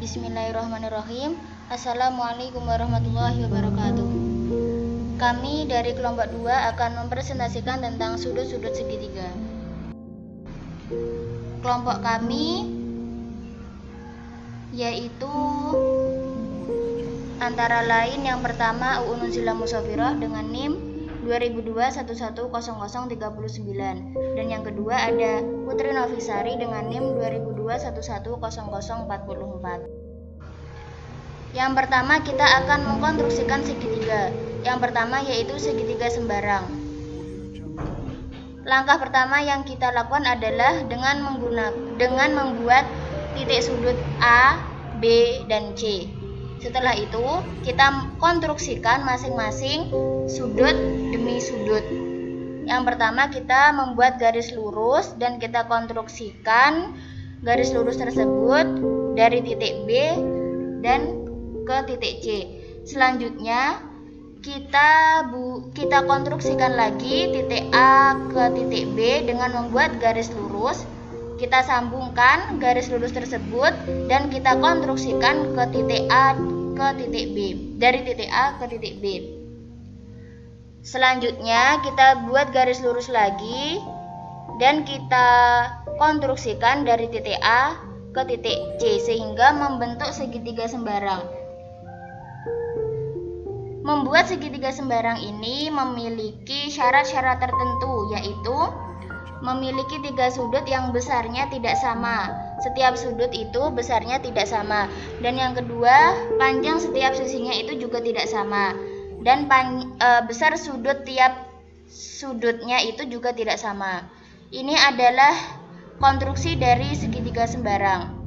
Bismillahirrahmanirrahim. Assalamualaikum warahmatullahi wabarakatuh. Kami dari kelompok 2 akan mempresentasikan tentang sudut-sudut segitiga. Kelompok kami yaitu antara lain yang pertama UU Nuzila Musafirah dengan NIM 2002-110039, dan yang kedua ada Putri Novisari dengan NIM 2002-110044. Yang pertama kita akan mengkonstruksikan segitiga. Yang pertama yaitu segitiga sembarang. Langkah pertama yang kita lakukan adalah dengan membuat titik sudut A, B, dan C. Setelah itu, kita konstruksikan masing-masing sudut demi sudut. Yang pertama kita membuat garis lurus dan kita konstruksikan garis lurus tersebut dari titik B dan ke titik C. Selanjutnya kita konstruksikan lagi titik A ke titik B dengan membuat garis lurus. Kita sambungkan garis lurus tersebut dan kita konstruksikan ke titik A ke titik B, dari titik A ke titik B. Selanjutnya kita buat garis lurus lagi dan kita konstruksikan dari titik A ke titik C sehingga membentuk segitiga sembarang. Membuat segitiga sembarang ini memiliki syarat-syarat tertentu, yaitu memiliki 3 sudut yang besarnya tidak sama. Setiap sudut itu besarnya tidak sama. Dan yang kedua, panjang setiap sisinya itu juga tidak sama. Dan besar sudut tiap sudutnya itu juga tidak sama. Ini adalah konstruksi dari segitiga sembarang.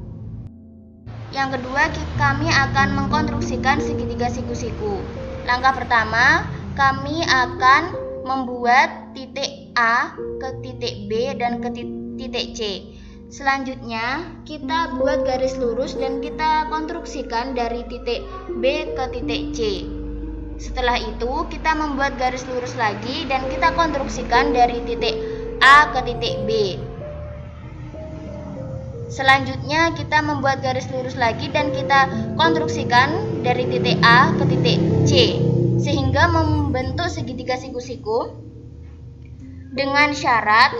Yang kedua, kami akan mengkonstruksikan segitiga siku-siku. Langkah pertama, kami akan membuat titik A ke titik B dan ke titik C. Selanjutnya, kita buat garis lurus dan kita konstruksikan dari titik B ke titik C. Setelah itu, kita membuat garis lurus lagi dan kita konstruksikan dari titik A ke titik B. Selanjutnya, kita membuat garis lurus lagi dan kita konstruksikan dari titik A ke titik C, sehingga membentuk segitiga siku-siku dengan syarat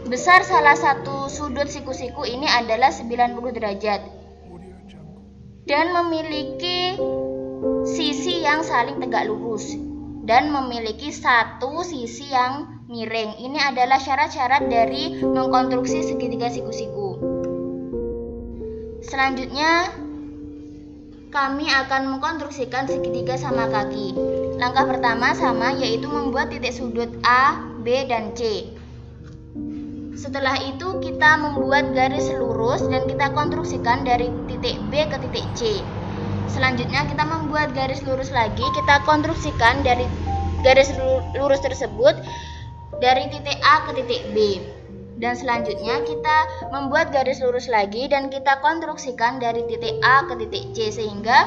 besar salah satu sudut siku-siku ini adalah 90 derajat dan memiliki sisi yang saling tegak lurus dan memiliki satu sisi yang miring. Ini adalah syarat-syarat dari mengkonstruksi segitiga siku-siku. Selanjutnya, kami akan mengkonstruksikan segitiga sama kaki. Langkah pertama sama, yaitu membuat titik sudut A, B, dan C. Setelah itu kita membuat garis lurus dan kita konstruksikan dari titik B ke titik C. Selanjutnya kita membuat garis lurus lagi, kita konstruksikan dari garis lurus tersebut dari titik A ke titik B. Dan selanjutnya kita membuat garis lurus lagi dan kita konstruksikan dari titik A ke titik C sehingga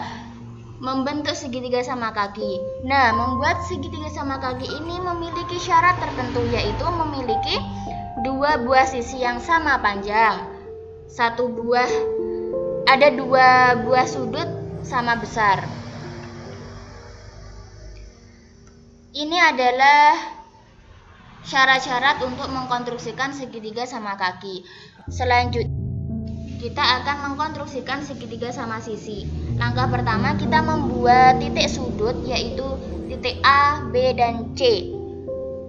membentuk segitiga sama kaki. Nah, membuat segitiga sama kaki ini memiliki syarat tertentu, yaitu memiliki 2 buah sisi yang sama panjang. Ada 2 buah sudut sama besar. Ini adalah syarat-syarat untuk mengkonstruksikan segitiga sama kaki. Selanjutnya, kita akan mengkonstruksikan segitiga sama sisi. Langkah pertama, kita membuat titik sudut, yaitu titik A, B, dan C.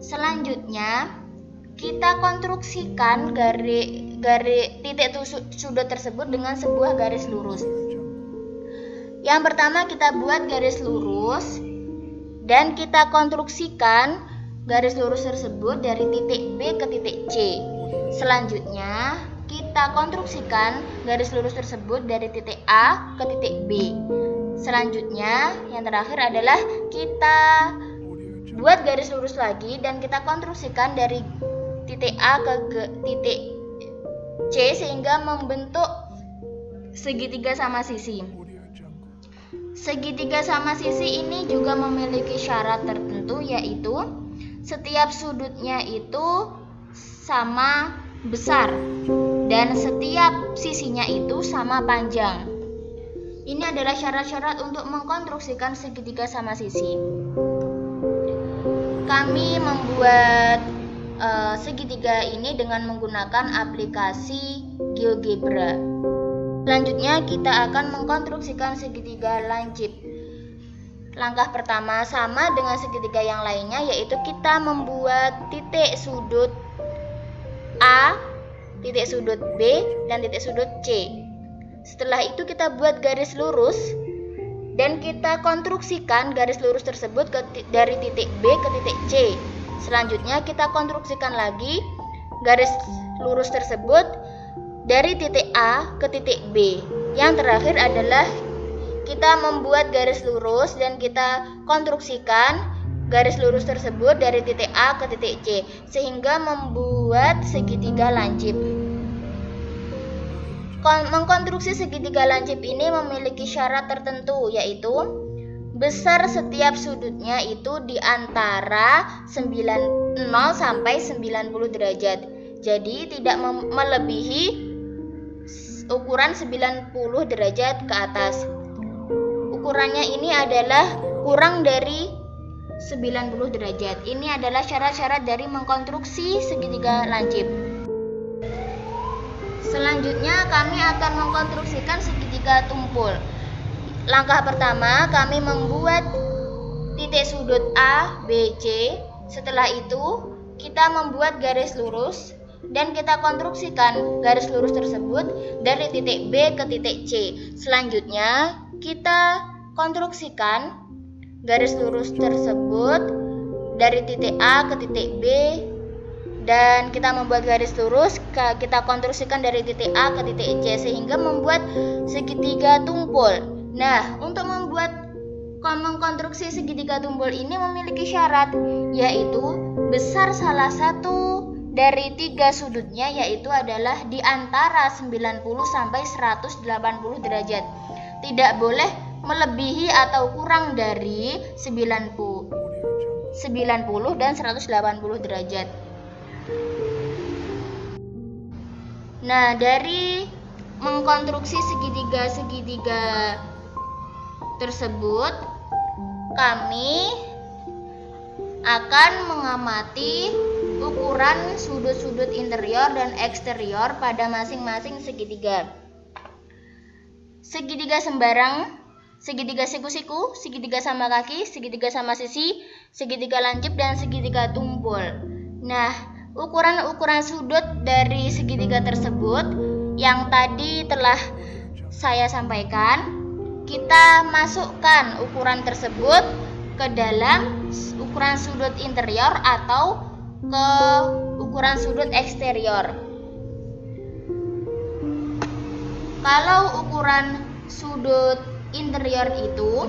Selanjutnya, kita konstruksikan titik sudut tersebut dengan sebuah garis lurus. Yang pertama, kita buat garis lurus dan kita konstruksikan garis lurus tersebut dari titik B ke titik C. Selanjutnya, kita konstruksikan garis lurus tersebut dari titik A ke titik B. Selanjutnya, yang terakhir adalah kita buat garis lurus lagi dan kita konstruksikan dari titik A ke titik C sehingga membentuk segitiga sama sisi. Segitiga sama sisi ini juga memiliki syarat tertentu, yaitu setiap sudutnya itu sama besar dan setiap sisinya itu sama panjang. Ini adalah syarat-syarat untuk mengkonstruksikan segitiga sama sisi. Kami membuat segitiga ini dengan menggunakan aplikasi GeoGebra. Selanjutnya kita akan mengkonstruksikan segitiga lancip. Langkah pertama sama dengan segitiga yang lainnya, yaitu kita membuat titik sudut A, titik sudut B, dan titik sudut C. Setelah itu kita buat garis lurus dan kita konstruksikan garis lurus tersebut dari titik B ke titik C. Selanjutnya kita konstruksikan lagi garis lurus tersebut dari titik A ke titik B. Yang terakhir adalah kita membuat garis lurus dan kita konstruksikan garis lurus tersebut dari titik A ke titik C sehingga membuat segitiga lancip. Mengkonstruksi segitiga lancip ini memiliki syarat tertentu, yaitu besar setiap sudutnya itu di antara 0 sampai 90 derajat. Jadi tidak melebihi ukuran 90 derajat ke atas. Ukurannya ini adalah kurang dari 90 derajat. Ini adalah syarat-syarat dari mengkonstruksi segitiga lancip. Selanjutnya kami akan mengkonstruksikan segitiga tumpul. Langkah pertama kami membuat titik sudut A, B, C. Setelah itu kita membuat garis lurus dan kita konstruksikan garis lurus tersebut dari titik B ke titik C. Selanjutnya kita konstruksikan garis lurus tersebut dari titik A ke titik B dan kita membuat garis lurus kita konstruksikan dari titik A ke titik C sehingga membuat segitiga tumpul. Nah, untuk mengkonstruksi segitiga tumpul ini memiliki syarat, yaitu besar salah satu dari 3 sudutnya yaitu adalah di antara 90 sampai 180 derajat. Tidak boleh melebihi atau kurang dari 90 dan 180 derajat. Nah, dari mengkonstruksi segitiga tersebut, kami akan mengamati ukuran sudut-sudut interior dan eksterior pada masing-masing segitiga. Segitiga sembarang, segitiga siku-siku, segitiga sama kaki, segitiga sama sisi, segitiga lancip, dan segitiga tumpul. Nah, ukuran-ukuran sudut dari segitiga tersebut yang tadi telah saya sampaikan, kita masukkan ukuran tersebut ke dalam ukuran sudut interior atau ke ukuran sudut eksterior. Kalau ukuran sudut interior itu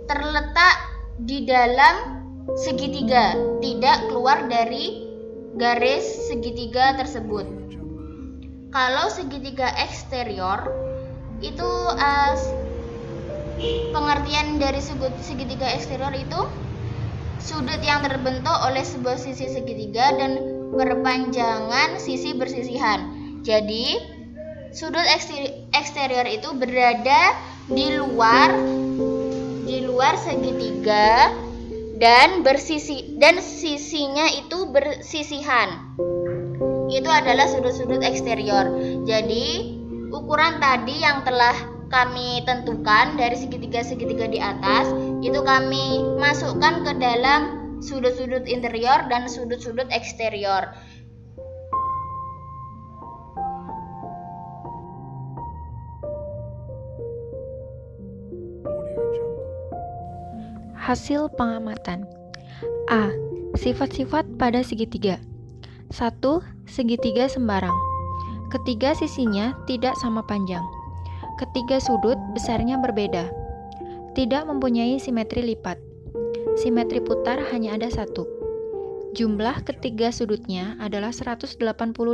terletak di dalam segitiga, tidak keluar dari garis segitiga tersebut. Kalau segitiga eksterior itu pengertian dari segitiga eksterior itu sudut yang terbentuk oleh sebuah sisi segitiga dan perpanjangan sisi bersisihan. Jadi sudut eksterior itu berada di luar segitiga dan sisinya itu bersisihan. Itu adalah sudut-sudut eksterior. Jadi ukuran tadi yang telah kami tentukan dari segitiga-segitiga di atas itu kami masukkan ke dalam sudut-sudut interior dan sudut-sudut eksterior. Hasil pengamatan. A. Sifat-sifat pada segitiga. 1. Segitiga sembarang. Ketiga sisinya tidak sama panjang. Ketiga sudut besarnya berbeda. Tidak mempunyai simetri lipat. Simetri putar hanya ada 1. Jumlah ketiga sudutnya adalah 180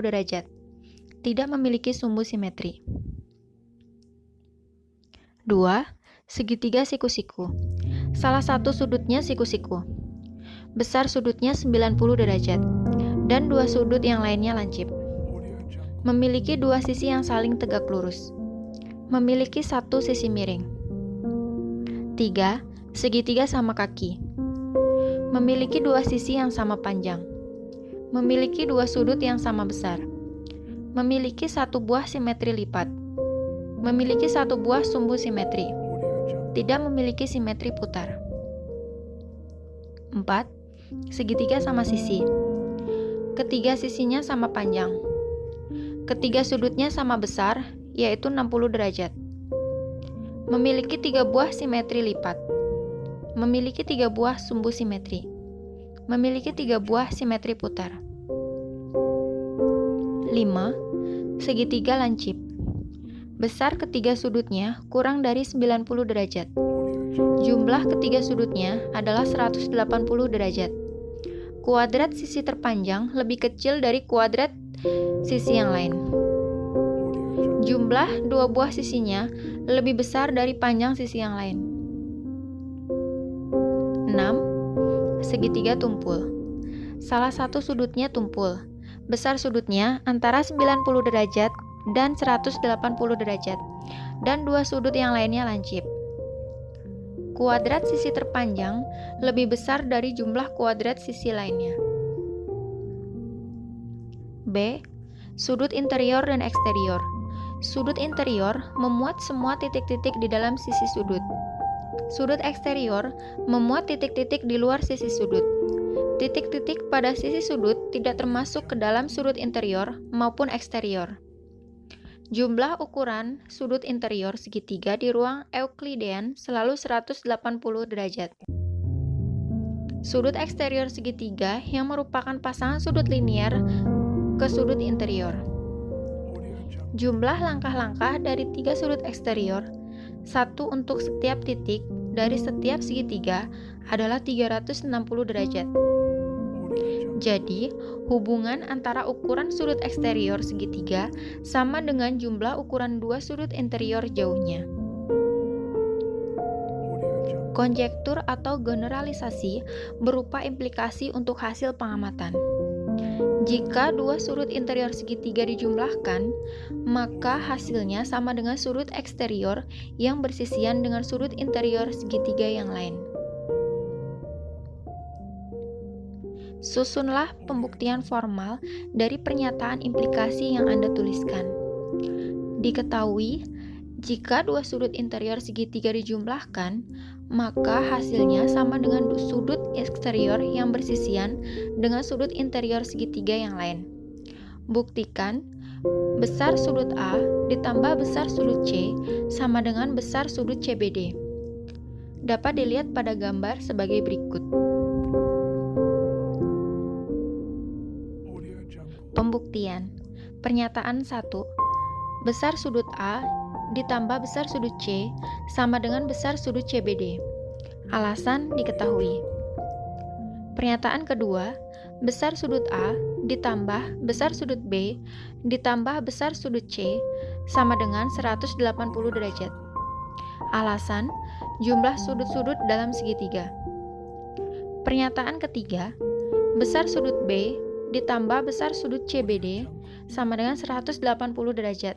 derajat. Tidak memiliki sumbu simetri. 2. Segitiga siku-siku. Salah satu sudutnya siku-siku. besar sudutnya 90 derajat, dan dua sudut yang lainnya lancip. Memiliki dua sisi yang saling tegak lurus. Memiliki satu sisi miring. 3. Segitiga sama kaki. Memiliki dua sisi yang sama panjang. Memiliki dua sudut yang sama besar. Memiliki satu buah simetri lipat. Memiliki satu buah sumbu simetri. Tidak memiliki simetri putar. 4. Segitiga sama sisi. Ketiga sisinya sama panjang. Ketiga sudutnya sama besar, yaitu 60 derajat. Memiliki 3 buah simetri lipat. Memiliki 3 buah sumbu simetri. Memiliki 3 buah simetri putar. 5. Segitiga lancip. Besar ketiga sudutnya kurang dari 90 derajat. Jumlah ketiga sudutnya adalah 180 derajat. Kuadrat sisi terpanjang lebih kecil dari kuadrat sisi yang lain. Jumlah dua buah sisinya lebih besar dari panjang sisi yang lain. 6. Segitiga tumpul. Salah satu sudutnya tumpul. Besar sudutnya antara 90 derajat dan 180 derajat, dan dua sudut yang lainnya lancip. Kuadrat sisi terpanjang lebih besar dari jumlah kuadrat sisi lainnya. B. Sudut interior dan eksterior. Sudut interior memuat semua titik-titik di dalam sisi sudut. Sudut eksterior memuat titik-titik di luar sisi sudut. Titik-titik pada sisi sudut tidak termasuk ke dalam sudut interior maupun eksterior. Jumlah ukuran sudut interior segitiga di ruang Euklidean selalu 180 derajat. Sudut eksterior segitiga yang merupakan pasangan sudut linier ke sudut interior. Jumlah langkah-langkah dari 3 sudut eksterior, satu untuk setiap titik dari setiap segitiga, adalah 360 derajat. Jadi, hubungan antara ukuran sudut eksterior segitiga sama dengan jumlah ukuran dua sudut interior jauhnya. Konjektur atau generalisasi berupa implikasi untuk hasil pengamatan. Jika dua sudut interior segitiga dijumlahkan, maka hasilnya sama dengan sudut eksterior yang bersisian dengan sudut interior segitiga yang lain. Susunlah pembuktian formal dari pernyataan implikasi yang Anda tuliskan. Diketahui, jika dua sudut interior segitiga dijumlahkan, maka hasilnya sama dengan sudut eksterior yang bersisian dengan sudut interior segitiga yang lain. Buktikan, besar sudut A ditambah besar sudut C sama dengan besar sudut CBD. Dapat dilihat pada gambar sebagai berikut. Pembuktian. Pernyataan 1. Besar sudut A ditambah besar sudut C sama dengan besar sudut CBD. Alasan diketahui. Pernyataan kedua, besar sudut A ditambah besar sudut B ditambah besar sudut C sama dengan 180 derajat. Alasan, jumlah sudut-sudut dalam segitiga. Pernyataan ketiga, besar sudut B ditambah besar sudut CBD sama dengan 180 derajat.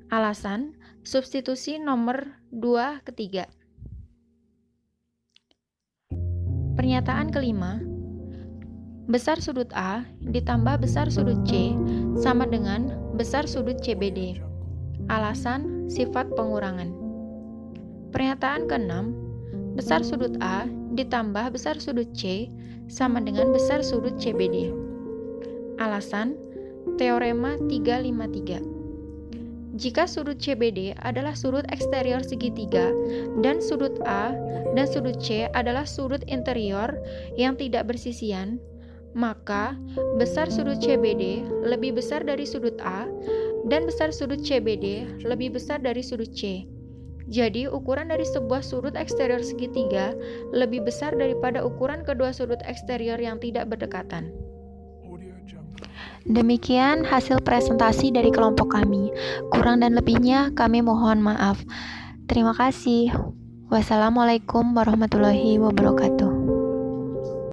Alasan, substitusi nomor 2 ketiga. Pernyataan kelima, besar sudut A ditambah besar sudut C sama dengan besar sudut CBD. Alasan, sifat pengurangan. Pernyataan keenam, besar sudut A ditambah besar sudut C sama dengan besar sudut CBD. Alasan, teorema 353. Jika sudut CBD adalah sudut eksterior segitiga dan sudut A dan sudut C adalah sudut interior yang tidak bersisian, maka besar sudut CBD lebih besar dari sudut A dan besar sudut CBD lebih besar dari sudut C. Jadi, ukuran dari sebuah sudut eksterior segitiga lebih besar daripada ukuran kedua sudut eksterior yang tidak berdekatan. Demikian hasil presentasi dari kelompok kami. Kurang dan lebihnya kami mohon maaf. Terima kasih. Wassalamualaikum warahmatullahi wabarakatuh.